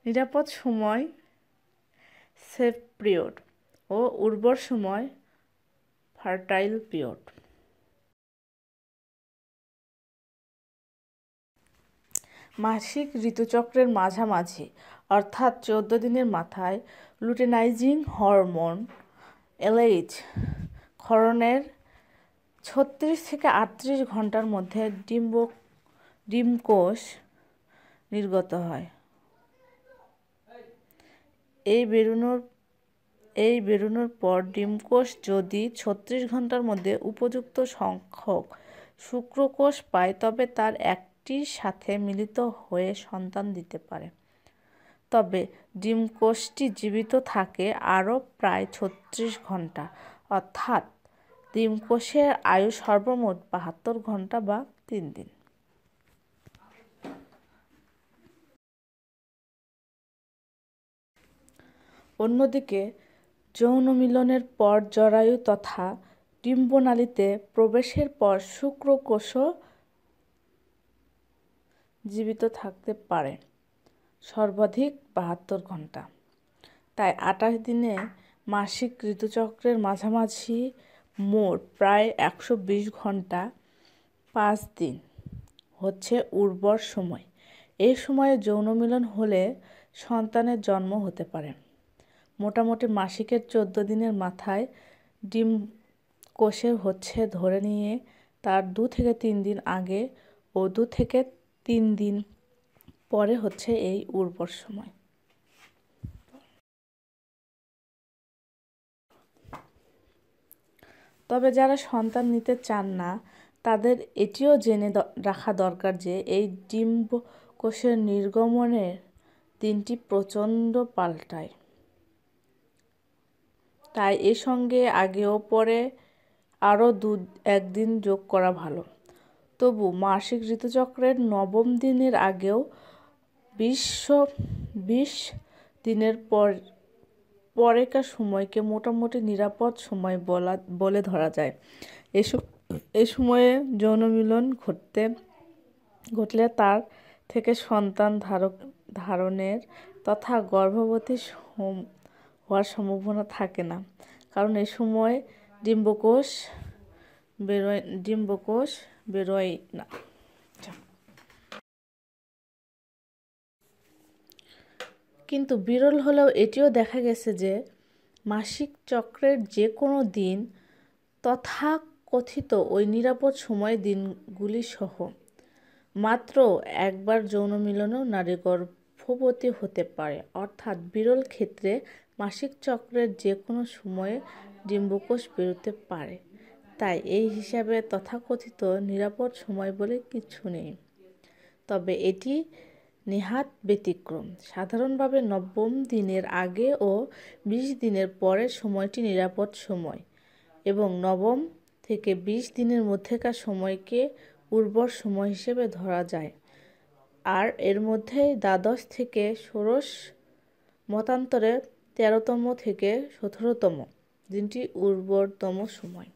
নিরাপদ সময় safe period ও উর্বর সময় ফার্টাইল পিরিয়ড। মাসিক ঋতুচক্রের মাঝামাঝি অর্থাৎ 14 দিনের মাথায় লুটেনাইজিং হরমোন LH ক্ষরণের 36 থেকে 38 ঘন্টার মধ্যে ডিম্বকোষ নির্গত হয়। এই বেরোনোর পর ডিম্বকোষ যদি 36 ঘন্টার মধ্যে উপযুক্ত সংখ্যক শুক্রকোষ পায় তবে তার একটির সাথে মিলিত হয়ে সন্তান দিতে পারে। তবে ডিম্বকোষটি জীবিত থাকে আরও প্রায় 36 ঘন্টা, অর্থাৎ ডিম্বকোষের আয়ু সর্বমোট 72 ঘন্টা বা 3 দিন। অন্যদিকে যৌন মিলনের পর জরায়ু তথা ডিম্বনালীতে প্রবেশের পর শুক্রকোষও জীবিত থাকতে পারে সর্বাধিক 72 ঘন্টা। তাই 28 দিনে মাসিক ঋতুচক্রের মাঝামাঝি মোট প্রায় 120 ঘন্টা 5 দিন হচ্ছে উর্বর সময়। এই সময়ে যৌন মিলন হলে সন্তানের জন্ম হতে পারে। মোটামুটি মাসিকের 14 দিনের মাথায় ডিম্বকোষের হচ্ছে ধরে নিয়ে তার 2 থেকে 3 দিন আগে ও 2 থেকে 3 দিন পরে হচ্ছে এই উর্বর সময়। তবে যারা সন্তান নিতে চান না তাদের এটিও জেনে রাখা দরকার যে এই ডিম্বকোষের নির্গমনের দিনটি প্রচণ্ড পাল্টায়। তাই এর সঙ্গে আগে ও পরে আরও 1 দিন যোগ করা ভালো। তবু মাসিক ঋতুচক্রের 9ম দিনের আগেও 20 দিনের পরেকার সময়কে মোটামুটি নিরাপদ সময় বলে ধরা যায়। এ সময়ে যৌন মিলন ঘটলে তার থেকে সন্তান ধারণের তথা গর্ভবতী হওয়ার সম্ভাবনা থাকে না, কারণ এ সময় ডিম্বকোষ বেরোয় না। কিন্তু বিরল হলেও এটিও দেখা গেছে যে মাসিক চক্রের যে কোনো দিন তথাকথিত ওই নিরাপদ সময় দিনগুলি সহ মাত্র একবার যৌন মিলনেও নারী গর্ভবতী হতে পারে, অর্থাৎ বিরল ক্ষেত্রে মাসিক চক্রের যে কোনো সময়ে ডিম্বকোষ বেরোতে পারে। তাই এই হিসাবে তথাকথিত নিরাপদ সময় বলে কিছু নেই। তবে এটি নেহাত ব্যতিক্রম। সাধারণভাবে 9ম দিনের আগে ও 20 দিনের পরের সময়টি নিরাপদ সময় এবং 9ম থেকে 20 দিনের মধ্যেকার সময়কে উর্বর সময় হিসেবে ধরা যায়। আর এর মধ্যেই দ্বাদশ থেকে ষোড়শ মতান্তরে 13তম থেকে 17তম দিনটি উর্বরতম সময়।